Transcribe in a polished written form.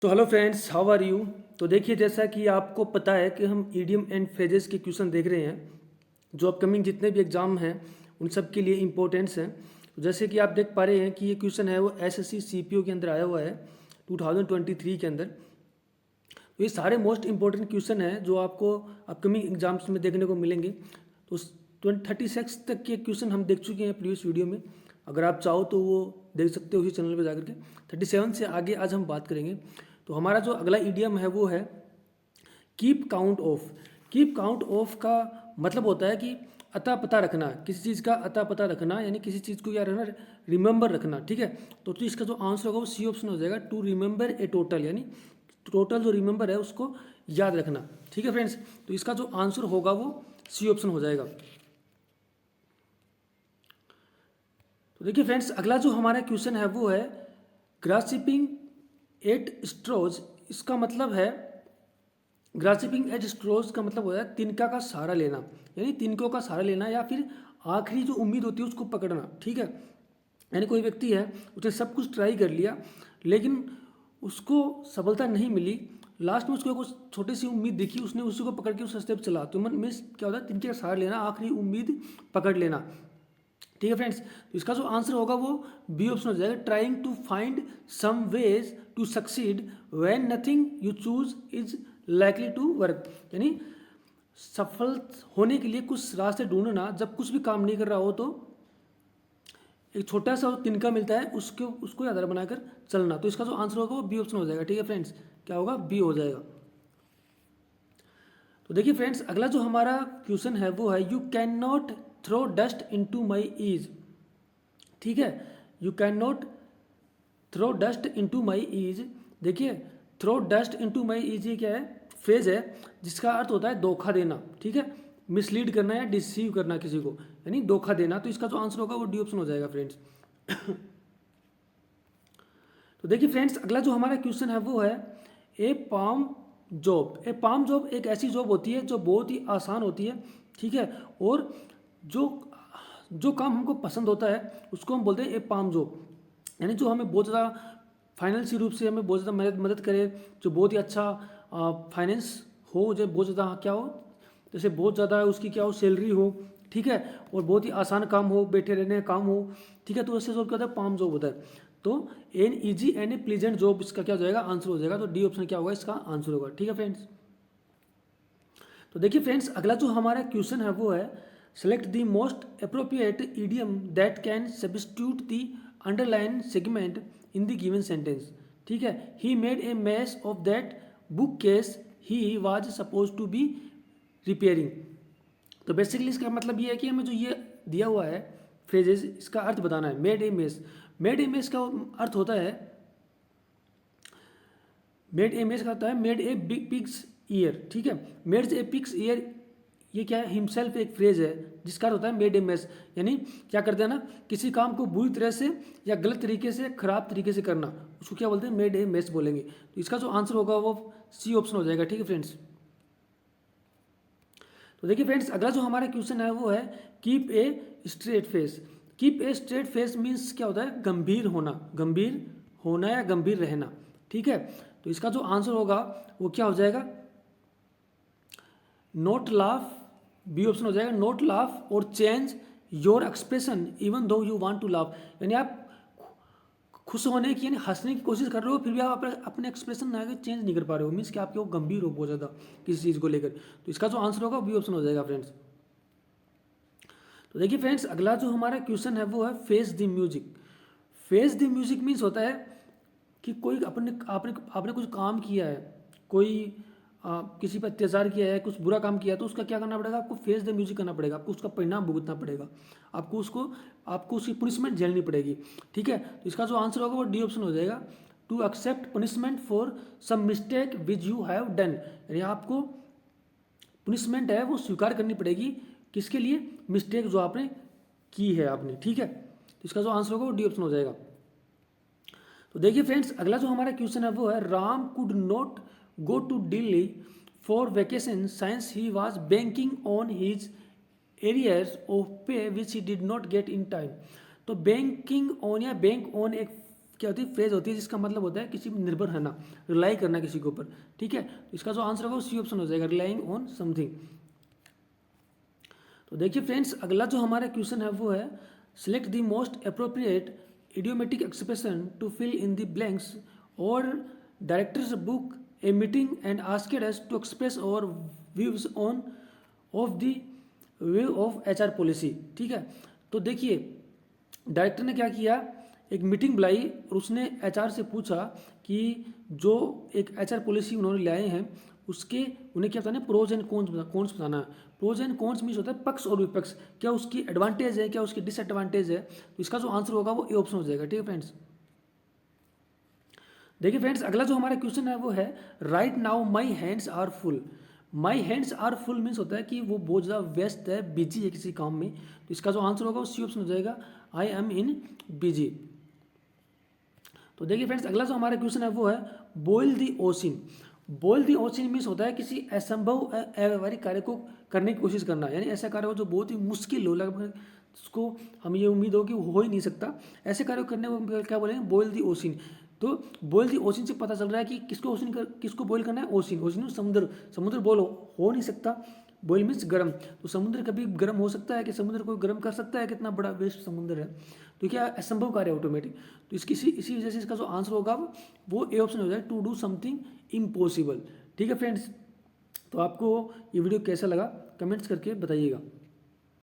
तो hello friends, how are you. तो देखिए, जैसा कि आपको पता है कि हम ईडियम एंड फ्रेजेस के क्वेश्चन देख रहे हैं जो अपकमिंग जितने भी एग्जाम हैं उन सब के लिए इम्पोर्टेंट्स हैं। तो जैसे कि आप देख पा रहे हैं कि ये क्वेश्चन है वो एसएससी सीपीओ के अंदर आया हुआ है 2023 के अंदर। तो ये सारे मोस्ट इंपॉर्टेंट क्वेश्चन हैं जो आपको अपकमिंग एग्जाम्स में देखने को मिलेंगे। तो 36 तक के क्वेश्चन हम देख चुके हैं प्रीवियस वीडियो में। अगर आप चाहो तो वो देख सकते हो उसी चैनल पर जाकर के। 37 से आगे आज हम बात करेंगे। तो हमारा जो अगला इडियम है वो है keep count of. Keep count of का मतलब होता है कि अता पता रखना, किसी चीज़ का अता पता रखना, यानी किसी चीज़ को क्या रखना, रिमेंबर रखना। ठीक है, तो इसका जो आंसर होगा वो सी ऑप्शन हो जाएगा, टू रिमेंबर ए टोटल, यानी टोटल जो रिमेंबर है उसको याद रखना। ठीक है फ्रेंड्स, तो इसका जो आंसर होगा वो सी ऑप्शन हो जाएगा। तो देखिए फ्रेंड्स, अगला जो हमारा क्वेश्चन है वो है ग्रास्पिंग एट स्ट्रोज। इसका मतलब है ग्रास्पिंग एट स्ट्रोज का मतलब होता है तिनका का सहारा लेना, यानी तिनकों का सहारा लेना या फिर आखिरी जो उम्मीद होती है उसको पकड़ना। ठीक है, यानी कोई व्यक्ति है उसने सब कुछ ट्राई कर लिया लेकिन उसको सफलता नहीं मिली, लास्ट में उसको कुछ छोटी सी उम्मीद दिखी, उसने उसी को पकड़ के उस रास्ते पर चला। तो मन मीन्स क्या होता है, तिनके का सहारा लेना, आखिरी उम्मीद पकड़ लेना। ठीक है फ्रेंड्स, तो इसका जो आंसर होगा वो बी ऑप्शन हो जाएगा, trying to find some ways to succeed when nothing you choose is likely to work. यानी सफल होने के लिए कुछ रास्ते ढूंढना, जब कुछ भी काम नहीं कर रहा हो तो एक छोटा सा तिनका मिलता है, उसको आधार बनाकर चलना। तो इसका जो आंसर होगा वो बी ऑप्शन हो जाएगा। ठीक है फ्रेंड्स, क्या होगा, बी हो जाएगा। तो देखिए फ्रेंड्स, अगला जो हमारा क्वेश्चन है वो है you can not throw dust in to my eyes. ठीक है, you can not throw dust in to my eyes. देखिए, throw dust in to my eyes ये क्या है, फ्रेज है जिसका अर्थ होता है धोखा देना। ठीक है, मिसलीड करना या डिसीव करना किसी को, यानी धोखा देना। तो इसका जो आंसर होगा वो डी ऑप्शन हो जाएगा फ्रेंड्स। तो देखिए फ्रेंड्स, अगला जो हमारा क्वेश्चन है वो है ए पाम जॉब। ए पाम जॉब एक ऐसी जॉब होती है जो बहुत ही आसान होती है। ठीक है, और जो जो काम हमको पसंद होता है उसको हम बोलते हैं ए पाम जॉब, यानी जो हमें बहुत ज़्यादा फाइनेंशियल रूप से हमें बहुत ज़्यादा मदद करे, जो बहुत ही अच्छा फाइनेंस हो, जो बहुत ज़्यादा क्या हो, जैसे बहुत ज़्यादा उसकी क्या हो, सैलरी हो। ठीक है, और बहुत ही आसान काम हो, बैठे रहने का काम हो। ठीक है, तो ऐसे जॉब क्या होता है, पाम जॉब होता है। तो an easy and A pleasant job इसका क्या हो जाएगा, आंसर हो जाएगा। तो डी ऑप्शन क्या होगा, इसका आंसर होगा। ठीक है फ्रेंड्स, तो देखिए फ्रेंड्स, अगला जो हमारा क्वेश्चन है वो है select the most appropriate idiom that can substitute the underline segment in the given sentence. ठीक है, he made a mess of that bookcase he was suppose to be repairing. तो basically इसका मतलब ये है कि हमें जो ये दिया हुआ है फ्रेजेस, इसका अर्थ बताना है। Made a mess, made a mess का अर्थ होता है, मेड ए मेस का होता है made a big pigs year. ठीक है, मेड ए पिग्स ईयर ये क्या है, हिमसेल्फ एक फ्रेज है जिसका अर्थ होता है मेड ए मेस, यानी क्या कर देना, किसी काम को बुरी तरह से या गलत तरीके से, खराब तरीके से करना, उसको क्या बोलते हैं, मेड ए मेस बोलेंगे। तो इसका जो आंसर होगा वो सी ऑप्शन हो जाएगा। ठीक है फ्रेंड्स, तो देखिए फ्रेंड्स, अगला जो हमारा क्वेश्चन है वो है keep a straight face. Keep a straight face means क्या होता है, गंभीर होना, गंभीर होना या गंभीर रहना। ठीक है, तो इसका जो आंसर होगा वो क्या हो जाएगा, नोट लाफ, बी ऑप्शन हो जाएगा, नोट लाफ और change your expression even though you want to laugh. यानी आप खुश होने की, यानी हंसने की कोशिश कर रहे हो, फिर भी आप अपने एक्सप्रेशन आगे चेंज नहीं कर पा रहे हो, मीन्स कि आपके वो गंभीर हो बहुत ज़्यादा किसी चीज़ को लेकर। तो इसका जो आंसर होगा बी ऑप्शन हो जाएगा फ्रेंड्स। तो देखिए फ्रेंड्स, अगला जो हमारा क्वेश्चन है वो है face the music. Face the music means होता है कि कोई अपने आपने आपने कुछ काम किया है, कोई किसी पर अत्याचार किया है, कुछ बुरा काम किया है, तो उसका क्या करना पड़ेगा, आपको फेस द म्यूजिक करना पड़ेगा, आपको उसका परिणाम भुगतना पड़ेगा, आपको उसकी पनिशमेंट झेलनी पड़ेगी। ठीक है, तो इसका जो आंसर होगा वो डी ऑप्शन हो जाएगा, to accept punishment for some mistake which you have done. यानी आपको पनिशमेंट है वो स्वीकार करनी पड़ेगी, किसके लिए, मिस्टेक जो आपने की है आपने। ठीक है, तो इसका जो आंसर होगा वो डी ऑप्शन हो जाएगा। तो देखिए फ्रेंड्स, अगला जो हमारा क्वेश्चन है वो है Ram could not go to Delhi for vacation since he was banking on his arrears of pay which he did not get in time. तो बैंकिंग ऑन या बैंक ऑन एक क्या होती है, फ्रेज होती है जिसका मतलब होता है किसी पर निर्भर रहना, रिलाई करना किसी के ऊपर, ठीक है। तो इसका जो आंसर होगा वो सी ऑप्शन हो जाएगा, रिलाइंग ऑन समथिंग। तो देखिए फ्रेंड्स, अगला जो हमारा क्वेश्चन है वो है select the most appropriate idiomatic expression to fill in the blanks our directors book a meeting and asked us to express our views on of the way of HR policy, ठीक है। तो देखिए director ने क्या किया, एक meeting बुलाई और उसने एचआर से पूछा कि जो एक एचआर पॉलिसी उन्होंने लाए हैं उसके उन्हें क्या बताना है, प्रोज एंड कॉन्स बताना है। प्रोज एंड कॉन्स मीन्स होता है पक्ष और विपक्ष, क्या उसकी एडवांटेज है, क्या उसकी डिसएडवांटेज है। तो इसका जो आंसर होगा वो ए ऑप्शन हो जाएगा, ठीक है फ्रेंड्स। देखिए फ्रेंड्स, अगला जो हमारा क्वेश्चन है वो है right now my hands are full. My hands are full means होता है कि वो बहुत ज़्यादा व्यस्त है, बिजी है किसी काम में। तो इसका जो आंसर होगा वो सी ऑप्शन हो जाएगा, आई एम इन बिजी। तो देखिए फ्रेंड्स, अगला जो हमारा क्वेश्चन है वो है बॉयल दी ओशिन। बॉयल दी ओशिन मीन्स होता है किसी असंभव अव्यवहारिक कार्य को करने की कोशिश करना, यानी ऐसा कार्य हो जो बहुत ही मुश्किल हो, लगभग उसको हम ये उम्मीद हो कि वो हो ही नहीं सकता, ऐसे कार्य करने को क्या बोलेंगे, बॉयल दी ओशिन। तो बॉयल दी ओशिन से पता चल रहा है कि किसको बॉयल करना है, ओशिन। ओशिन समुद्र, समुद्र बॉयल हो नहीं सकता, बॉयल मीन्स गर्म। तो समुद्र कभी गर्म हो सकता है कि समुद्र को गर्म कर सकता है, कितना बड़ा वेस्ट समुद्र है। तो क्या असंभव कार्य ऑटोमेटिक। तो इसी वजह से इसका जो आंसर होगा वो ए ऑप्शन हो जाए, टू डू समथिंग इम्पॉसिबल, ठीक है फ्रेंड्स। तो आपको ये वीडियो कैसा लगा कमेंट्स करके बताइएगा।